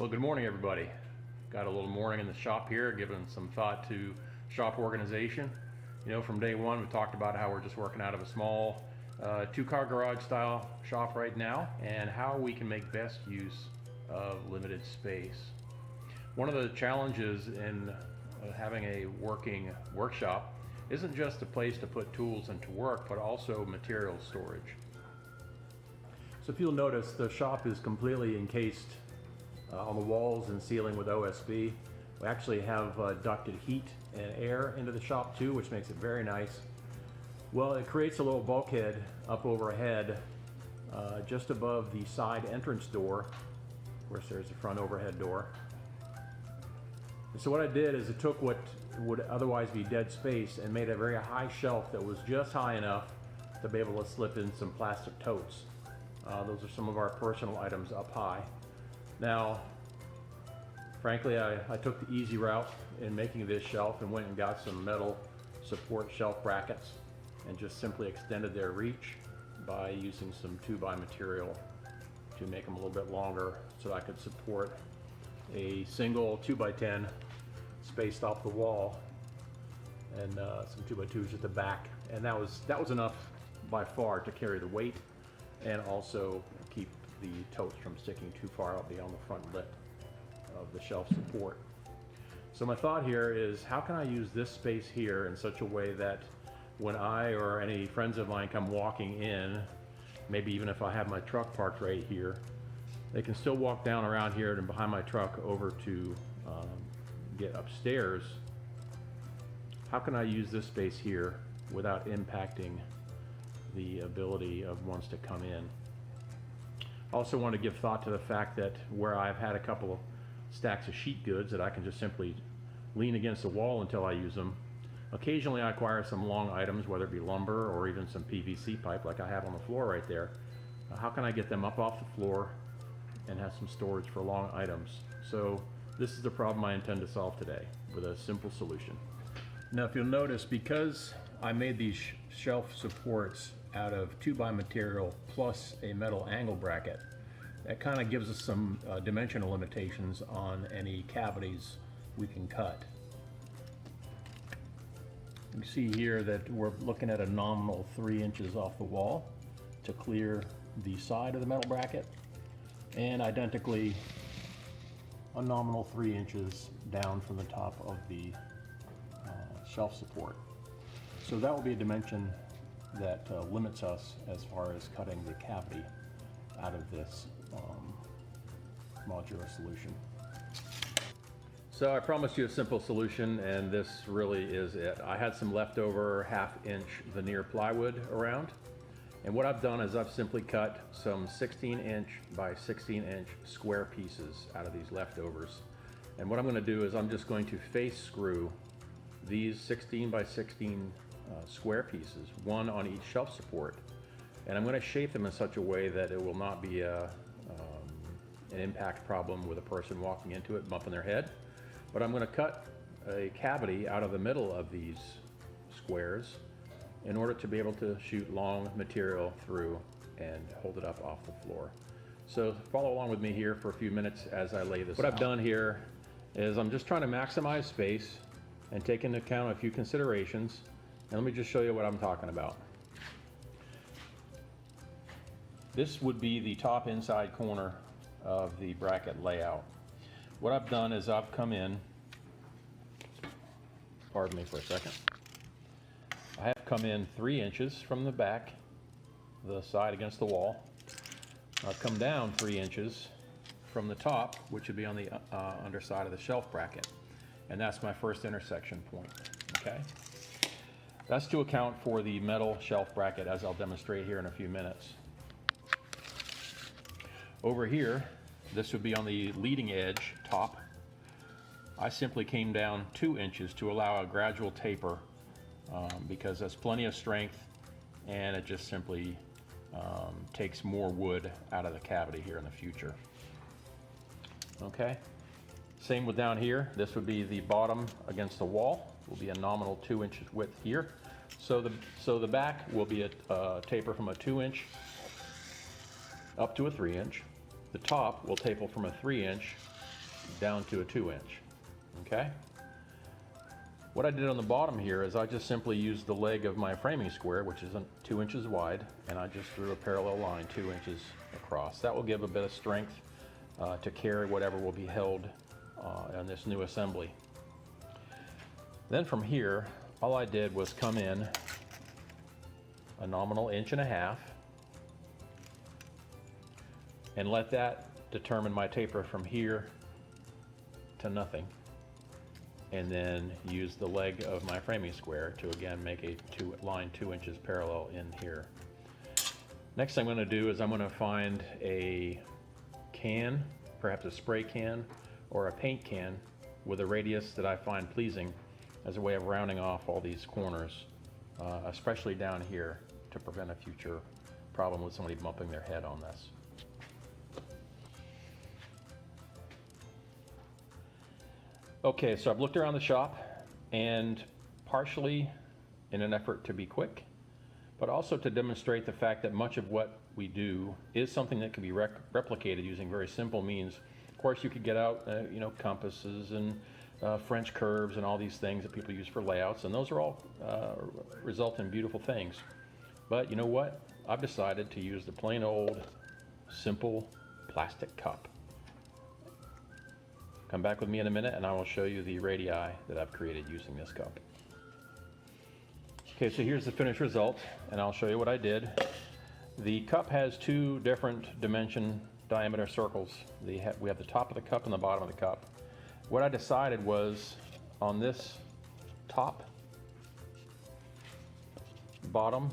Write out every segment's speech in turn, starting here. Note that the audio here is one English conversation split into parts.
Well, good morning, everybody. Got a little morning in the shop here, giving some thought to shop organization. You know, from day one, we talked about how we're just working out of a small two-car garage style shop right now, and how we can make best use of limited space. One of the challenges in having a working workshop isn't just a place to put tools and to work, but also material storage. So if you'll notice, the shop is completely encased on the walls and ceiling with OSB. We actually have ducted heat and air into the shop too, which makes it very nice. Well, it creates a little bulkhead up overhead just above the side entrance door. Of course, there's the front overhead door. And so what I did is I took what would otherwise be dead space and made a very high shelf that was just high enough to be able to slip in some plastic totes. Those are some of our personal items up high. Now, frankly, I took the easy route in making this shelf and went and got some metal support shelf brackets and just simply extended their reach by using some 2x material to make them a little bit longer so I could support a single 2x10 spaced off the wall and some 2x2s at the back. And that was enough by far to carry the weight and also keep the totes from sticking too far out beyond the front lip of the shelf support. So my thought here is, how can I use this space here in such a way that when I or any friends of mine come walking in, maybe even if I have my truck parked right here, they can still walk down around here and behind my truck over to get upstairs. How can I use this space here without impacting the ability of ones to come in? I also want to give thought to the fact that where I've had a couple of stacks of sheet goods that I can just simply lean against the wall until I use them. Occasionally I acquire some long items, whether it be lumber or even some PVC pipe like I have on the floor right there. How can I get them up off the floor and have some storage for long items? So this is the problem I intend to solve today with a simple solution. Now if you'll notice, because I made these shelf supports out of 2x material plus a metal angle bracket, that kind of gives us some dimensional limitations on any cavities we can cut. You see here that we're looking at a nominal 3 inches off the wall to clear the side of the metal bracket, and identically a nominal 3 inches down from the top of the shelf support. So that will be a dimension that limits us as far as cutting the cavity out of this modular solution. So I promised you a simple solution, and this really is it. I had some leftover 1/2 inch veneer plywood around, and what I've done is I've simply cut some 16-inch by 16-inch square pieces out of these leftovers. And what I'm going to do is I'm just going to face screw these 16 by 16 square pieces, one on each shelf support, and I'm going to shape them in such a way that it will not be an impact problem with a person walking into it bumping their head. But I'm going to cut a cavity out of the middle of these squares in order to be able to shoot long material through and hold it up off the floor. So follow along with me here for a few minutes as I lay this out. What I've done here is I'm just trying to maximize space and take into account a few considerations. And let me just show you what I'm talking about. This would be the top inside corner of the bracket layout. What I've done is I've come in, pardon me for a second, I have come in 3 inches from the back, the side against the wall. I've come down 3 inches from the top, which would be on the underside of the shelf bracket. And that's my first intersection point, okay? That's to account for the metal shelf bracket, as I'll demonstrate here in a few minutes. Over here, this would be on the leading edge top. I simply came down 2 inches to allow a gradual taper because there's plenty of strength, and it just simply takes more wood out of the cavity here in the future. Okay, same with down here. This would be the bottom against the wall, will be a nominal 2 inches width here. So the back will be a taper from a 2 inch up to a 3 inch. The top will taper from a 3 inch down to a 2-inch, okay? What I did on the bottom here is I just simply used the leg of my framing square, which is 2 inches wide, and I just drew a parallel line 2 inches across. That will give a bit of strength to carry whatever will be held in this new assembly. Then from here, all I did was come in a nominal 1.5 inches and let that determine my taper from here to nothing, and then use the leg of my framing square to again make a line 2 inches parallel in here. Next thing I'm going to do is I'm going to find a can, perhaps a spray can or a paint can with a radius that I find pleasing as a way of rounding off all these corners, especially down here, to prevent a future problem with somebody bumping their head on this. Okay, so I've looked around the shop, and partially in an effort to be quick, but also to demonstrate the fact that much of what we do is something that can be replicated using very simple means. Of course, you could get out, compasses and French curves and all these things that people use for layouts, and those are all result in beautiful things. But you know what? I've decided to use the plain old, simple plastic cup. Come back with me in a minute and I will show you the radii that I've created using this cup. Okay, so here's the finished result, and I'll show you what I did. The cup has 2 different dimension diameter circles. We have the top of the cup and the bottom of the cup. What I decided was on this top, bottom,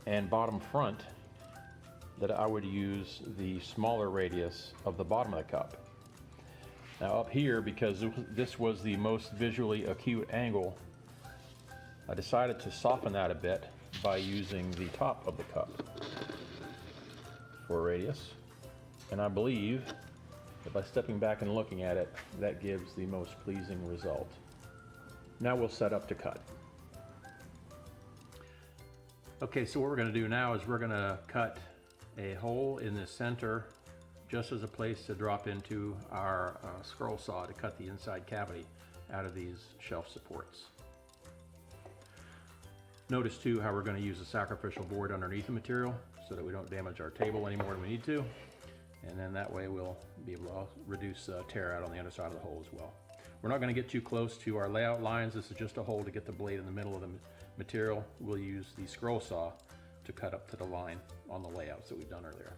and bottom front that I would use the smaller radius of the bottom of the cup. Now up here, because this was the most visually acute angle, I decided to soften that a bit by using the top of the cup for a radius. And I believe that by stepping back and looking at it, that gives the most pleasing result. Now we'll set up to cut. Okay, so what we're going to do now is we're going to cut a hole in the center just as a place to drop into our scroll saw to cut the inside cavity out of these shelf supports. Notice too how we're going to use a sacrificial board underneath the material so that we don't damage our table any more than we need to, and then that way we'll be able to reduce tear out on the underside of the hole as well. We're not going to get too close to our layout lines. This is just a hole to get the blade in the middle of the material. We'll use the scroll saw to cut up to the line on the layouts that we've done earlier.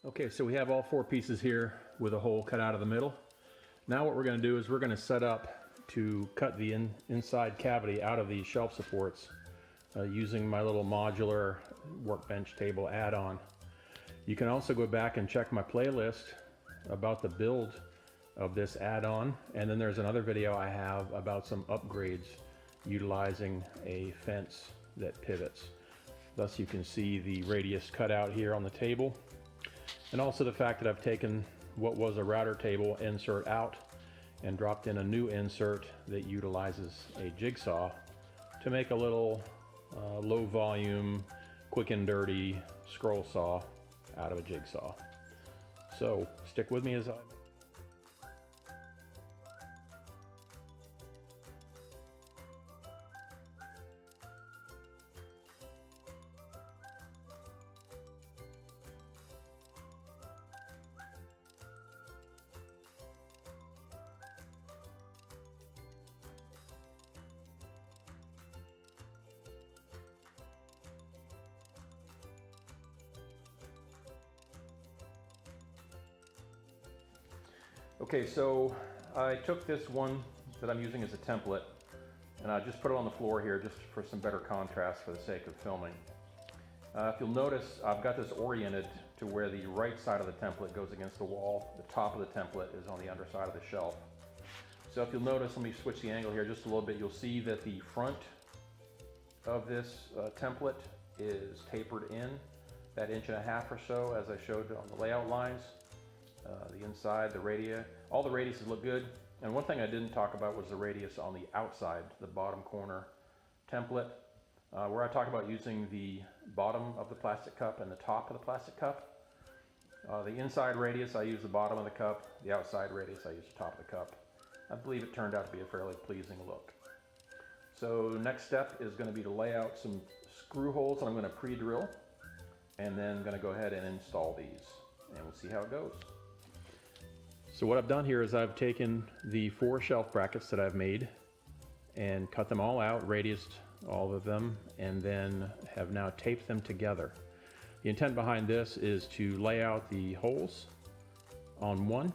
Okay, so we have all 4 pieces here with a hole cut out of the middle. Now what we're going to do is we're going to set up to cut the inside cavity out of these shelf supports using my little modular workbench table add-on. You can also go back and check my playlist about the build of this add-on, and then there's another video I have about some upgrades utilizing a fence that pivots. Thus you can see the radius cut out here on the table, and also the fact that I've taken what was a router table insert out and dropped in a new insert that utilizes a jigsaw to make a little low volume, quick and dirty scroll saw out of a jigsaw. So stick with me as I... Okay, so I took this one that I'm using as a template and I just put it on the floor here just for some better contrast for the sake of filming. If you'll notice, I've got this oriented to where the right side of the template goes against the wall. The top of the template is on the underside of the shelf. So if you'll notice, let me switch the angle here just a little bit, you'll see that the front of this template is tapered in that 1.5 inches or so, as I showed on the layout lines. The inside, the radius, all the radiuses look good. And one thing I didn't talk about was the radius on the outside, the bottom corner template, where I talk about using the bottom of the plastic cup and the top of the plastic cup. The inside radius, I use the bottom of the cup. The outside radius, I use the top of the cup. I believe it turned out to be a fairly pleasing look. So next step is going to be to lay out some screw holes that I'm going to pre-drill, and then I'm going to go ahead and install these, and we'll see how it goes. So what I've done here is I've taken the 4 shelf brackets that I've made and cut them all out, radiused all of them, and then have now taped them together. The intent behind this is to lay out the holes on one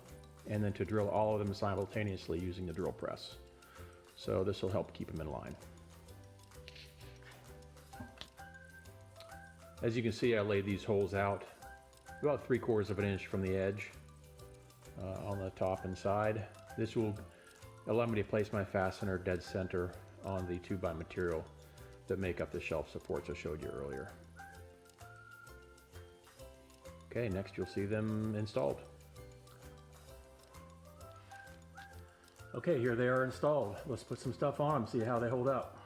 and then to drill all of them simultaneously using the drill press. So this will help keep them in line. As you can see, I laid these holes out about 3/4 inch from the edge on the top and side. This will allow me to place my fastener dead center on the 2x material that make up the shelf supports I showed you earlier. Okay, next you'll see them installed. Okay, here they are installed. Let's put some stuff on them, see how they hold up.